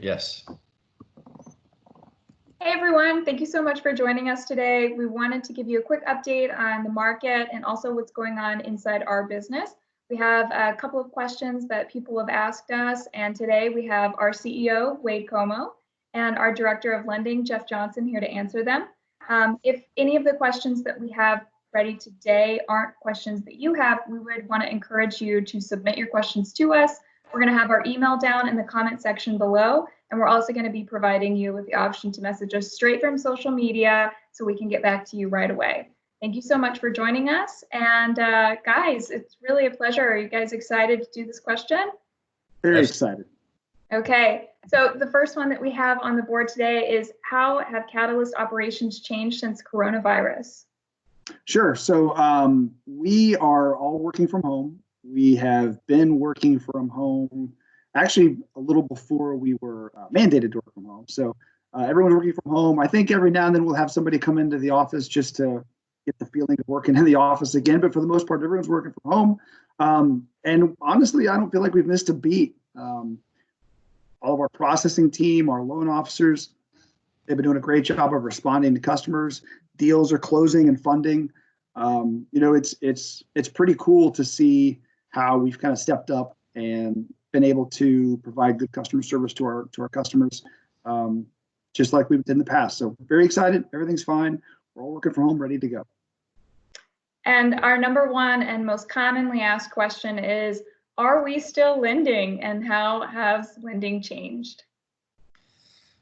Yes. Hey everyone, thank you so much for joining us today. We wanted to give you a quick update on the market and also what's going on inside our business. We have a couple of questions that people have asked us, and today we have our CEO, Wade Como, and our Director of Lending, Jeff Johnson, here to answer them. If any of the questions that we have ready today aren't questions that you have, we would want to encourage you to submit your questions to us. We're going to have our email down in the comment section below, and we're also going to be providing you with the option to message us straight from social media so we can get back to you right away. Thank you so much for joining us. And guys, it's really a pleasure. Are you guys excited to do this question? Very excited. Okay, so the first one that we have on the board today is, how have Catalyst operations changed since coronavirus? Sure. So we are all working from home. We have been working from home actually a little before we were mandated to work from home. So everyone's working from home. I think every now and then we'll have somebody come into the office just to get the feeling of working in the office again. But for the most part, everyone's working from home. And honestly, I don't feel like we've missed a beat. All of our processing team, our loan officers, they've been doing a great job of responding to customers. Deals are closing and funding. It's pretty cool to see how we've kind of stepped up and been able to provide good customer service to our customers, just like we've did in the past. So very excited. Everything's fine. We're all working from home, ready to go. And our number one and most commonly asked question is, are we still lending, and how has lending changed?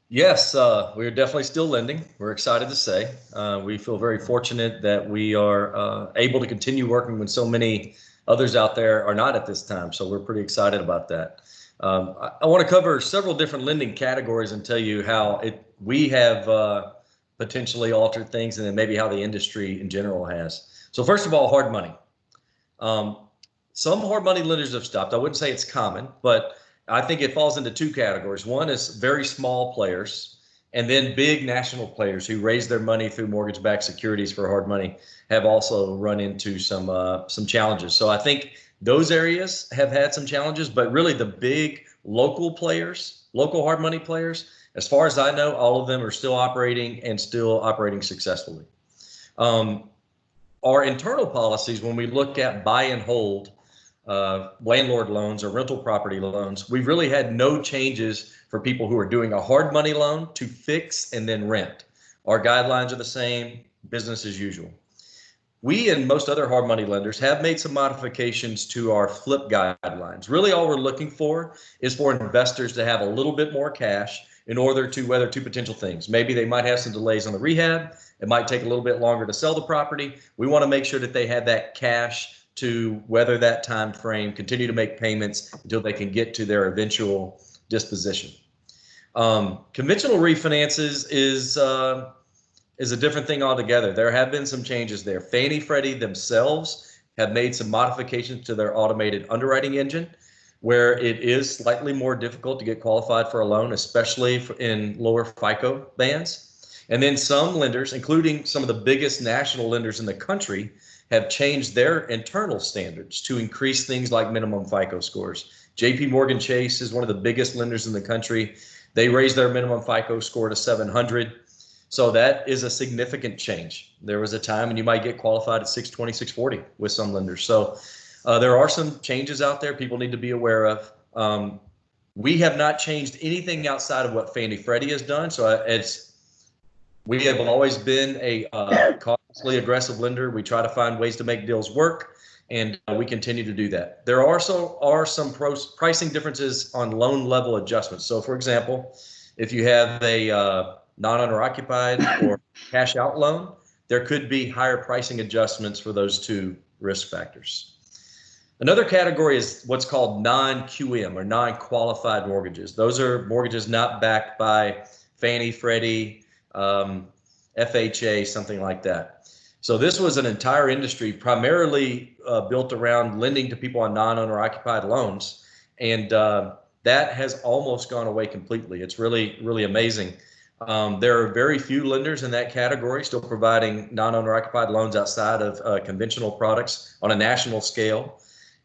Yes, we're definitely still lending. We're excited to say. We feel very fortunate that we are able to continue working when so many others out there are not at this time. So we're pretty excited about that. I want to cover several different lending categories and tell you how we have potentially altered things, and then maybe how the industry in general has. So first of all, hard money. Some hard money lenders have stopped. I wouldn't say it's common, but I think it falls into two categories. One is very small players, and then big national players who raise their money through mortgage-backed securities for hard money have also run into some challenges. So I think those areas have had some challenges, but really the big local players, local hard money players, as far as I know, all of them are still operating and still operating successfully. Our internal policies, when we look at buy and hold landlord loans or rental property loans, we've really had no changes for people who are doing a hard money loan to fix and then rent. Our guidelines are the same, business as usual. We and most other hard money lenders have made some modifications to our flip guidelines. Really all we're looking for is for investors to have a little bit more cash in order to weather two potential things. Maybe they might have some delays on the rehab. It might take a little bit longer to sell the property. We want to make sure that they have that cash to weather that time frame, continue to make payments until they can get to their eventual disposition. Conventional refinances is a different thing altogether. There have been some changes there. Fannie Freddie themselves have made some modifications to their automated underwriting engine, where it is slightly more difficult to get qualified for a loan, especially in lower FICO bands. And then some lenders, including some of the biggest national lenders in the country, have changed their internal standards to increase things like minimum FICO scores. JP Morgan Chase is one of the biggest lenders in the country. They raised their minimum FICO score to 700. So that is a significant change. There was a time when you might get qualified at 620, 640 with some lenders. So there are some changes out there people need to be aware of. We have not changed anything outside of what Fannie Freddie has done. So we have always been a cautiously aggressive lender. We try to find ways to make deals work, and we continue to do that. There also are some pricing differences on loan level adjustments. So for example, if you have a non-owner occupied or cash out loan, there could be higher pricing adjustments for those two risk factors. Another category is what's called non-QM or non-qualified mortgages. Those are mortgages not backed by Fannie, Freddie, FHA, something like that. So this was an entire industry primarily built around lending to people on non-owner occupied loans. And that has almost gone away completely. It's really, really amazing. There are very few lenders in that category still providing non-owner occupied loans outside of conventional products on a national scale.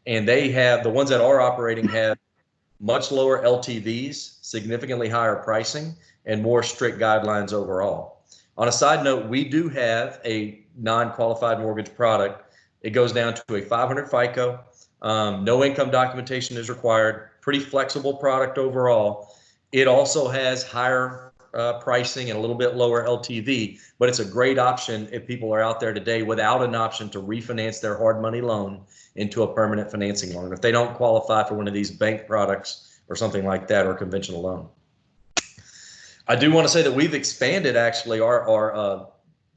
And they have, the ones that are operating have much lower LTVs, significantly higher pricing, and more strict guidelines overall. On a side note, we do have a non-qualified mortgage product. It goes down to a 500 FICO. No income documentation is required. Pretty flexible product overall. It also has higher pricing and a little bit lower LTV, but it's a great option if people are out there today without an option to refinance their hard money loan into a permanent financing loan if they don't qualify for one of these bank products or something like that, or a conventional loan. I do want to say that we've expanded actually our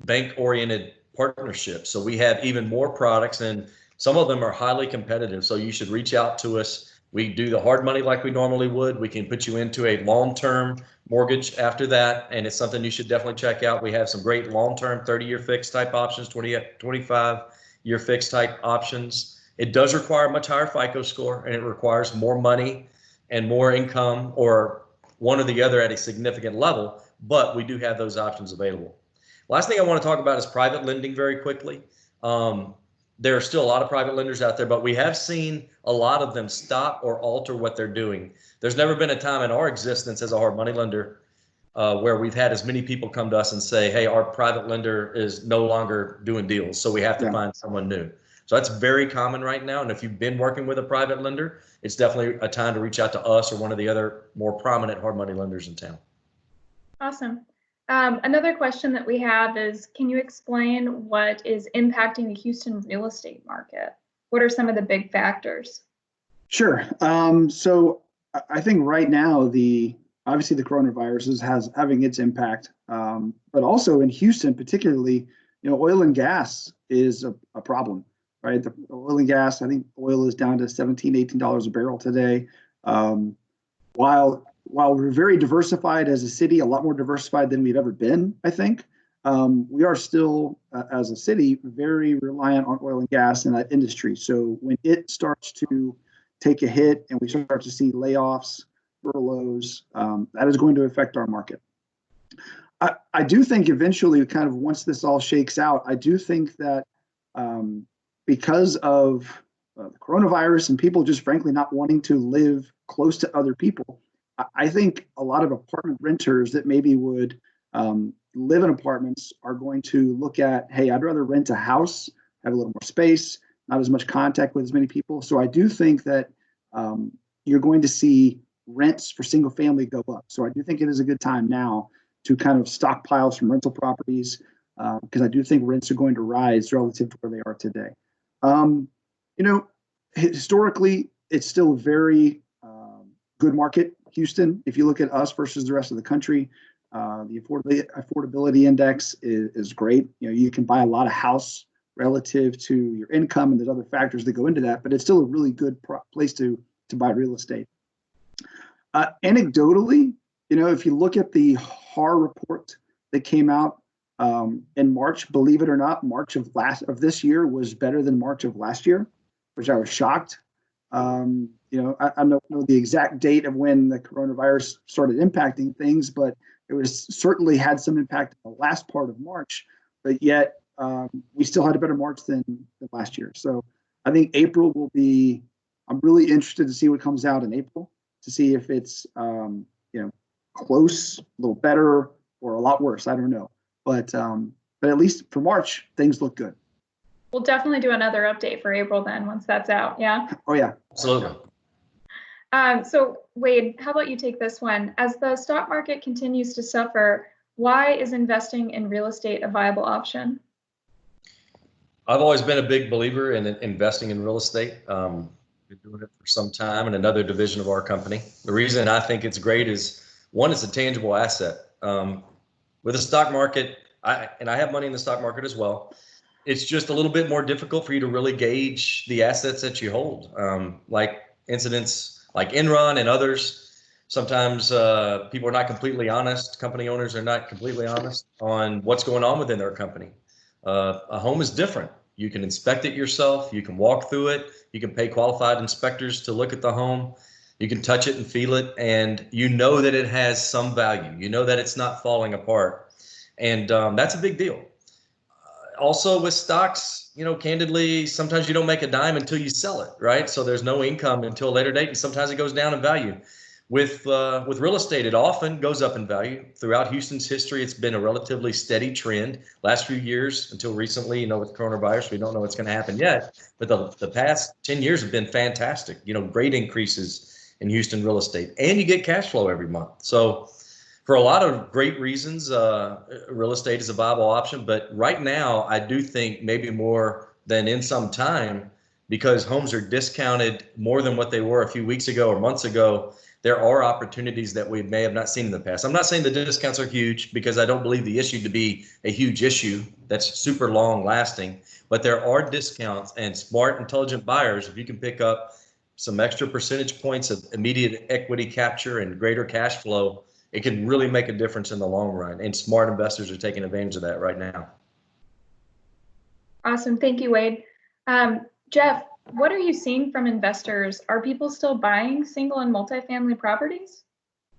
bank-oriented partnerships. So we have even more products, and some of them are highly competitive. So you should reach out to us. We do the hard money like we normally would. We can put you into a long-term mortgage after that, and it's something you should definitely check out. We have some great long-term 30-year fixed type options, 25-year fixed type options. It does require a much higher FICO score, and it requires more money and more income, or one or the other at a significant level, but we do have those options available. Last thing I want to talk about is private lending very quickly. There are still a lot of private lenders out there, but we have seen a lot of them stop or alter what they're doing. There's never been a time in our existence as a hard money lender where we've had as many people come to us and say, hey, our private lender is no longer doing deals, so we have to find someone new. So that's very common right now. And if you've been working with a private lender, it's definitely a time to reach out to us or one of the other more prominent hard money lenders in town. Awesome. Another question that we have is, can you explain what is impacting the Houston real estate market? What are some of the big factors? Sure. So I think right now, obviously the coronavirus is having its impact, but also in Houston particularly, oil and gas is a problem. Right, the oil and gas, I think oil is down to $17, $18 a barrel today. While we're very diversified as a city, a lot more diversified than we've ever been, I think, we are still, as a city, very reliant on oil and gas in that industry. So when it starts to take a hit and we start to see layoffs, furloughs, that is going to affect our market. I do think eventually, kind of once this all shakes out, I do think that because of the coronavirus and people just frankly not wanting to live close to other people, I think a lot of apartment renters that maybe would live in apartments are going to look at, hey, I'd rather rent a house, have a little more space, not as much contact with as many people. So I do think that you're going to see rents for single family go up. So I do think it is a good time now to kind of stockpile some rental properties, because I do think rents are going to rise relative to where they are today. Historically, it's still a very good market, Houston. If you look at us versus the rest of the country, the affordability index is great. You can buy a lot of house relative to your income, and there's other factors that go into that, but it's still a really good place to buy real estate. Anecdotally, if you look at the HAR report that came out in March, believe it or not, March of this year was better than March of last year, which I was shocked. I don't know the exact date of when the coronavirus started impacting things, but it was certainly had some impact in the last part of March, but yet we still had a better March than last year. So I think April will be, I'm really interested to see what comes out in April, to see if it's close, a little better, or a lot worse. I don't know. But at least for March, things look good. We'll definitely do another update for April then, once that's out. Yeah. Oh yeah, absolutely. So Wade, how about you take this one? As the stock market continues to suffer, why is investing in real estate a viable option? I've always been a big believer in investing in real estate. Been doing it for some time in another division of our company. The reason I think it's great is, one, it's a tangible asset. With the stock market, I have money in the stock market as well. It's just a little bit more difficult for you to really gauge the assets that you hold. Like incidents like Enron and others, sometimes people are not completely honest. Company owners are not completely honest on what's going on within their company. A home is different. You can inspect it yourself. You can walk through it. You can pay qualified inspectors to look at the home. You can touch it and feel it, and you know that it has some value. You know that it's not falling apart, and that's a big deal. also with stocks, candidly, sometimes you don't make a dime until you sell it, right? So there's no income until a later date, and sometimes it goes down in value. With real estate, it often goes up in value. Throughout Houston's history, it's been a relatively steady trend. Last few years, until recently, with coronavirus, we don't know what's going to happen yet. But the past 10 years have been fantastic. Great increases in Houston real estate, and you get cash flow every month. So for a lot of great reasons, real estate is a viable option. But right now, I do think maybe more than in some time, because homes are discounted more than what they were a few weeks ago or months ago, there are opportunities that we may have not seen in the past. I'm not saying the discounts are huge, because I don't believe the issue to be a huge issue that's super long lasting, but there are discounts, and smart, intelligent buyers, if you can pick up some extra percentage points of immediate equity capture and greater cash flow, it can really make a difference in the long run. And smart investors are taking advantage of that right now. Awesome. Thank you, Wade. Jeff, what are you seeing from investors? Are people still buying single and multifamily properties?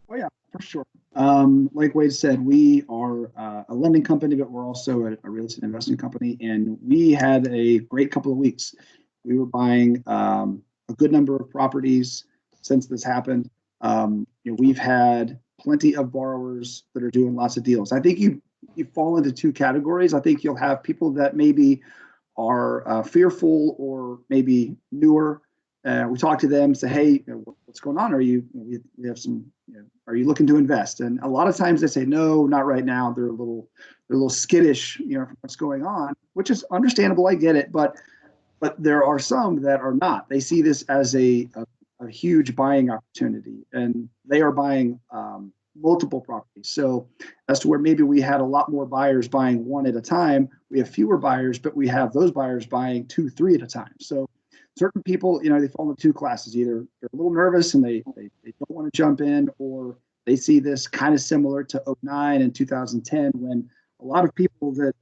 Oh yeah, for sure. Like Wade said, we are a lending company, but we're also a real estate investing company, and we had a great couple of weeks. We were buying a good number of properties since this happened. We've had plenty of borrowers that are doing lots of deals. I think you fall into two categories. I think you'll have people that maybe are fearful or maybe newer. We talk to them, say, hey, what's going on? We have some, are you looking to invest? And a lot of times they say, no, not right now. They're a little skittish, from what's going on, which is understandable. I get it. But there are some that are not. They see this as a huge buying opportunity, and they are buying multiple properties. So as to where maybe we had a lot more buyers buying one at a time, we have fewer buyers, but we have those buyers buying 2, 3 at a time. So certain people, they fall into two classes. Either they're a little nervous and they don't want to jump in, or they see this kind of similar to 2009 and 2010, when a lot of people that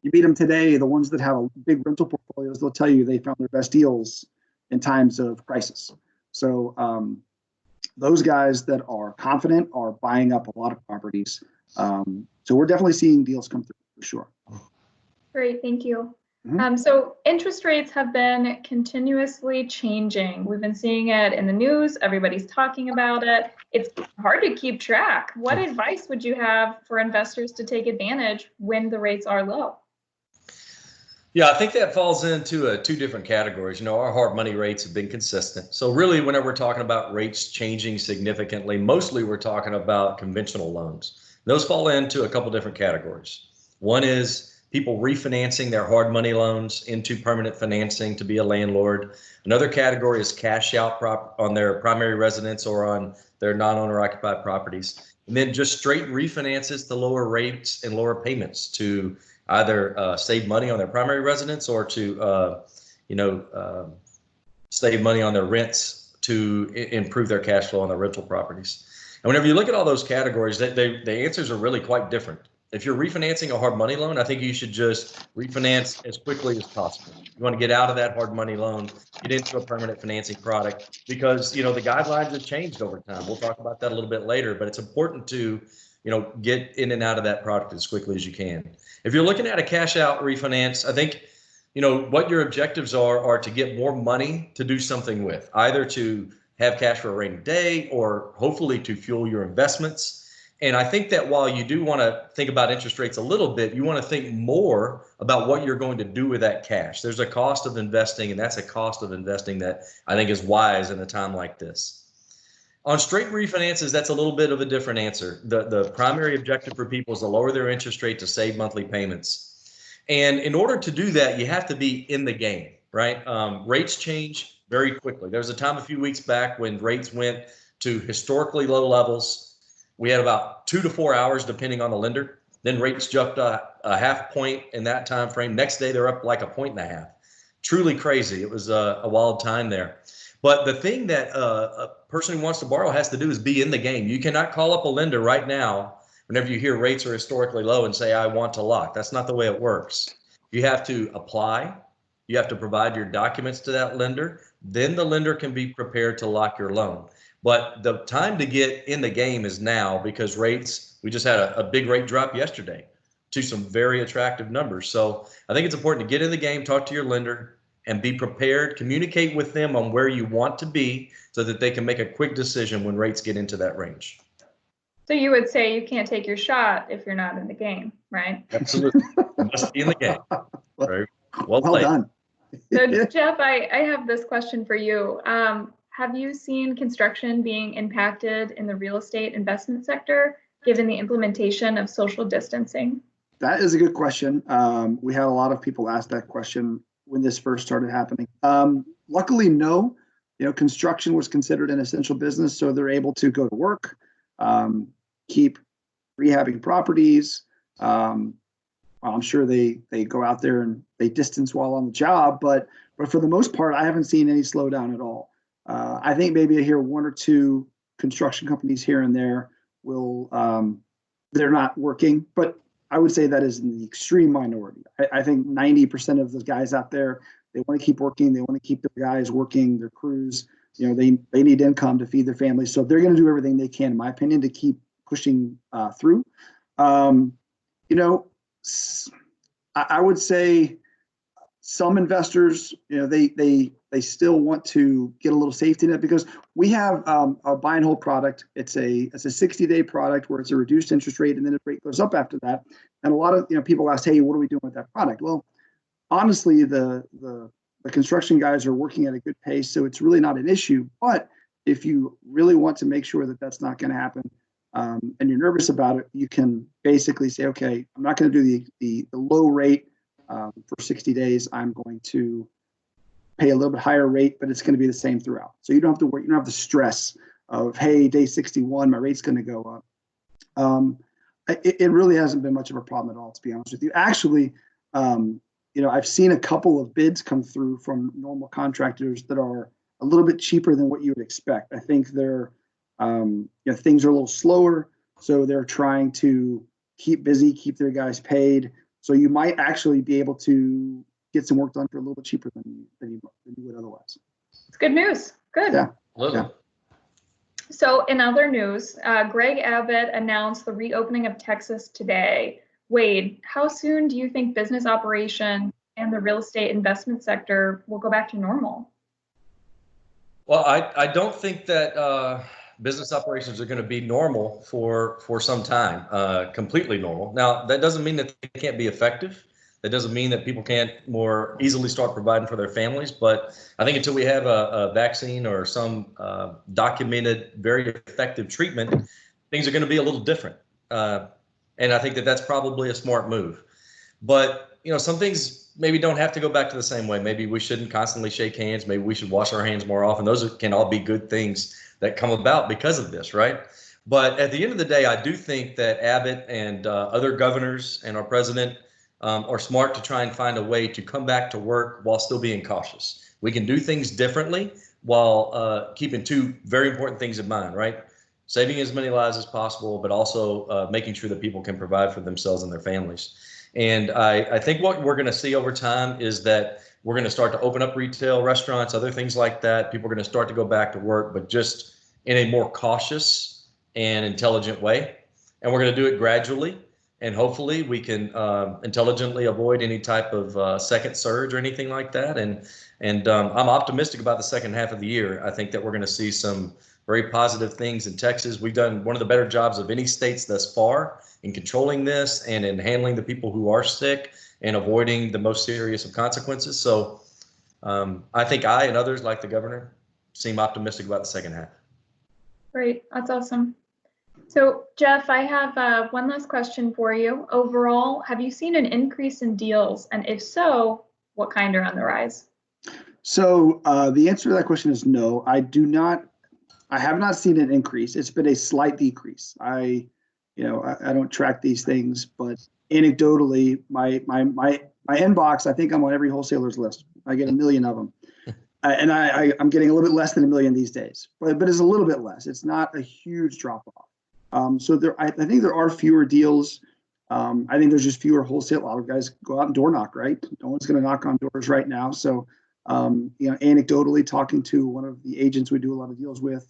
you meet them today, the ones that have big rental portfolios, they'll tell you they found their best deals in times of crisis. So those guys that are confident are buying up a lot of properties. So we're definitely seeing deals come through for sure. Great, thank you. Mhm. So interest rates have been continuously changing. We've been seeing it in the news. Everybody's talking about it. It's hard to keep track. What advice would you have for investors to take advantage when the rates are low? Yeah, I think that falls into two different categories. Our hard money rates have been consistent. So really, whenever we're talking about rates changing significantly, mostly we're talking about conventional loans. Those fall into a couple different categories. One is people refinancing their hard money loans into permanent financing to be a landlord. Another category is cash out on their primary residence or on their non-owner occupied properties. And then just straight refinances to lower rates and lower payments to either save money on their primary residence or to, save money on their rents to improve their cash flow on their rental properties. And whenever you look at all those categories, the answers are really quite different. If you're refinancing a hard money loan, I think you should just refinance as quickly as possible. You want to get out of that hard money loan, get into a permanent financing product, because, the guidelines have changed over time. We'll talk about that a little bit later, but it's important to, get in and out of that product as quickly as you can. If you're looking at a cash out refinance, I think, what your objectives are to get more money to do something with, either to have cash for a rainy day or hopefully to fuel your investments. And I think that while you do want to think about interest rates a little bit, you want to think more about what you're going to do with that cash. There's a cost of investing, and that's a cost of investing that I think is wise in a time like this. On straight refinances, that's a little bit of a different answer. The primary objective for people is to lower their interest rate to save monthly payments. And in order to do that, you have to be in the game, right? Rates change very quickly. There was a time a few weeks back when rates went to historically low levels. We had about 2 to 4 hours, depending on the lender. Then rates jumped a half point in that time frame. Next day, they're up like 1.5 points. Truly crazy. It was a wild time there. But the thing that a person who wants to borrow has to do is be in the game. You cannot call up a lender right now whenever you hear rates are historically low and say, I want to lock. That's not the way it works. You have to apply. You have to provide your documents to that lender. Then the lender can be prepared to lock your loan. But the time to get in the game is now, because rates, we just had a big rate drop yesterday. to some very attractive numbers. So I think it's important to get in the game, talk to your lender, and be prepared, communicate with them on where you want to be so that they can make a quick decision when rates get into that range. So you would say you can't take your shot if you're not in the game, right? Absolutely. You must be in the game. Very well Well played. done. So Jeff, I have this question for you. Have you seen construction being impacted in the real estate investment sector given the implementation of social distancing? That is a good question. We had a lot of people ask that question when this first started happening. Luckily, no. Construction was considered an essential business, so they're able to go to work, keep rehabbing properties. I'm sure they go out there and they distance while on the job, but for the most part, I haven't seen any slowdown at all. I think maybe I hear one or two construction companies here and there will they're not working, but I would say that is in the extreme minority. I think 90% of the guys out there, they want to keep working. They want to keep their guys working, their crews. They need income to feed their families. So they're going to do everything they can, in my opinion, to keep pushing through. I would say some investors, they still want to get a little safety net because we have a buy and hold product. It's a 60-day product where it's a reduced interest rate, and then the rate goes up after that. And a lot of people ask, hey, what are we doing with that product? Well, honestly, the construction guys are working at a good pace, so it's really not an issue. But if you really want to make sure that that's not going to happen, and you're nervous about it, you can basically say, okay, I'm not going to do the low rate for 60 days. I'm going to pay a little bit higher rate, but it's going to be the same throughout. So you don't have to worry. You don't have the stress of, hey, day 61, my rate's going to go up. It really hasn't been much of a problem at all, to be honest with you. Actually, I've seen a couple of bids come through from normal contractors that are a little bit cheaper than what you would expect. I think they're things are a little slower, so they're trying to keep busy, keep their guys paid. So you might actually be able to get some work done for a little bit cheaper than you would otherwise. It's good news. Good. Yeah. Yeah. So in other news, Greg Abbott announced the reopening of Texas today. Wade, how soon do you think business operation and the real estate investment sector will go back to normal? Well, I don't think that business operations are going to be normal for some time, completely normal. Now, that doesn't mean that they can't be effective. That doesn't mean that people can't more easily start providing for their families. But I think until we have a vaccine or some documented, very effective treatment, things are going to be a little different. And I think that that's probably a smart move. But, some things maybe don't have to go back to the same way. Maybe we shouldn't constantly shake hands. Maybe we should wash our hands more often. Those can all be good things that come about because of this, right? But at the end of the day, I do think that Abbott and other governors and our president are smart to try and find a way to come back to work while still being cautious. We can do things differently while keeping two very important things in mind, right? Saving as many lives as possible, but also making sure that people can provide for themselves and their families. And I think what we're going to see over time is that we're going to start to open up retail, restaurants, other things like that. People are going to start to go back to work, but just in a more cautious and intelligent way. And we're going to do it gradually. And hopefully we can intelligently avoid any type of second surge or anything like that. And I'm optimistic about the second half of the year. I think that we're going to see some very positive things in Texas. We've done one of the better jobs of any states thus far in controlling this and in handling the people who are sick and avoiding the most serious of consequences. So I think I and others like the governor seem optimistic about the second half. Great, that's awesome. So Jeff, I have one last question for you. Overall, have you seen an increase in deals? And if so, what kind are on the rise? So the answer to that question is no. I have not seen an increase. It's been a slight decrease. I don't track these things, but anecdotally, my inbox, I think I'm on every wholesaler's list. I get 1 million of them. And I'm getting a little bit less than 1 million these days, but it's a little bit less. It's not a huge drop off. So I think there are fewer deals. I think there's just fewer wholesale. A lot of guys go out and door knock, right? No one's going to knock on doors right now. So, anecdotally talking to one of the agents we do a lot of deals with,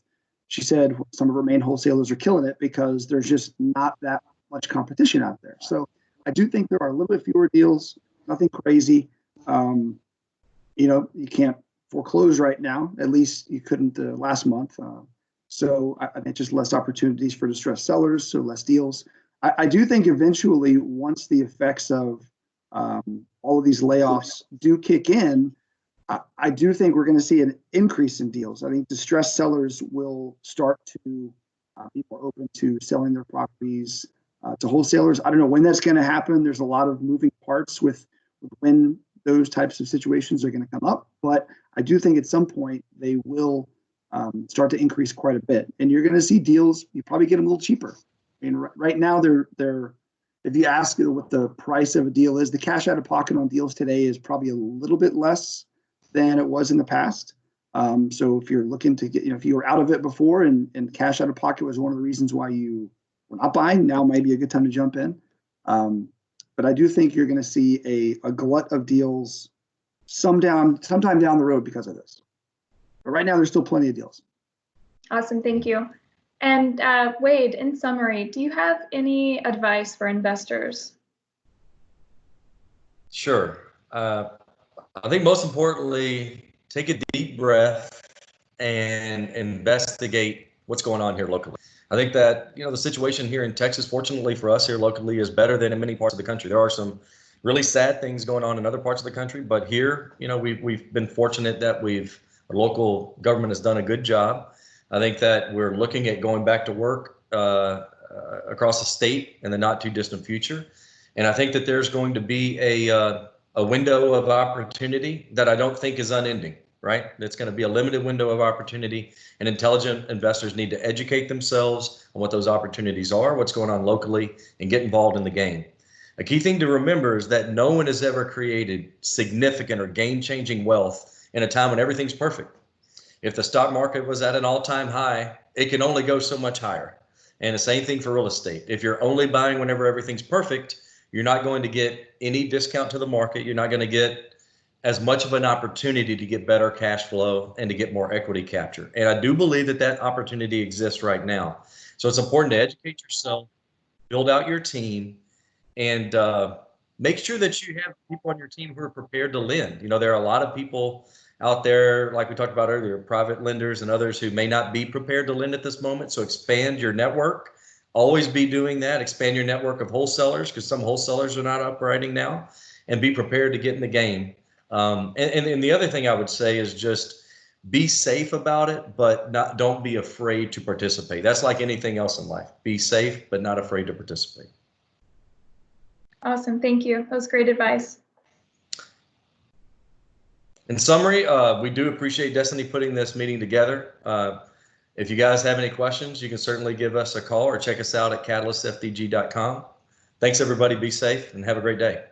she said some of her main wholesalers are killing it because there's just not that much competition out there. So I do think there are a little bit fewer deals, nothing crazy. You can't foreclose right now. At least you couldn't last month. So I think just less opportunities for distressed sellers, so less deals. I do think eventually, once the effects of all of these layoffs do kick in, I do think we're going to see an increase in deals. I think distressed sellers will start to be more open to selling their properties to wholesalers. I don't know when that's going to happen. There's a lot of moving parts with when those types of situations are going to come up, but I do think at some point they will start to increase quite a bit, and you're going to see deals. You probably get them a little cheaper. I mean, right now they're if you ask what the price of a deal is, the cash out of pocket on deals today is probably a little bit less than it was in the past. So if you're looking to get, if you were out of it before and cash out of pocket was one of the reasons why you were not buying, now might be a good time to jump in. But I do think you're going to see a glut of deals sometime down the road because of this. But right now, there's still plenty of deals. Awesome, thank you. And Wade, in summary, do you have any advice for investors? Sure. I think most importantly, take a deep breath and investigate what's going on here locally. I think that, the situation here in Texas, fortunately for us here locally, is better than in many parts of the country. There are some really sad things going on in other parts of the country, but here, we've been fortunate that our local government has done a good job. I think that we're looking at going back to work across the state in the not too distant future. And I think that there's going to be a window of opportunity that I don't think is unending, right? It's going to be a limited window of opportunity, and intelligent investors need to educate themselves on what those opportunities are, what's going on locally, and get involved in the game. A key thing to remember is that no one has ever created significant or game-changing wealth in a time when everything's perfect. If the stock market was at an all-time high, it can only go so much higher. And the same thing for real estate. If you're only buying whenever everything's perfect, you're not going to get any discount to the market. You're not going to get as much of an opportunity to get better cash flow and to get more equity capture. And I do believe that that opportunity exists right now. So it's important to educate yourself, build out your team, and make sure that you have people on your team who are prepared to lend. There are a lot of people out there, like we talked about earlier, private lenders and others who may not be prepared to lend at this moment. So expand your network. Always be doing that. Expand your network of wholesalers, because some wholesalers are not operating now, and be prepared to get in the game. And the other thing I would say is just be safe about it, but don't be afraid to participate. That's like anything else in life. Be safe, but not afraid to participate. Awesome, thank you. That was great advice. In summary, we do appreciate Destiny putting this meeting together. If you guys have any questions, you can certainly give us a call or check us out at catalystfdg.com. Thanks, everybody. Be safe and have a great day.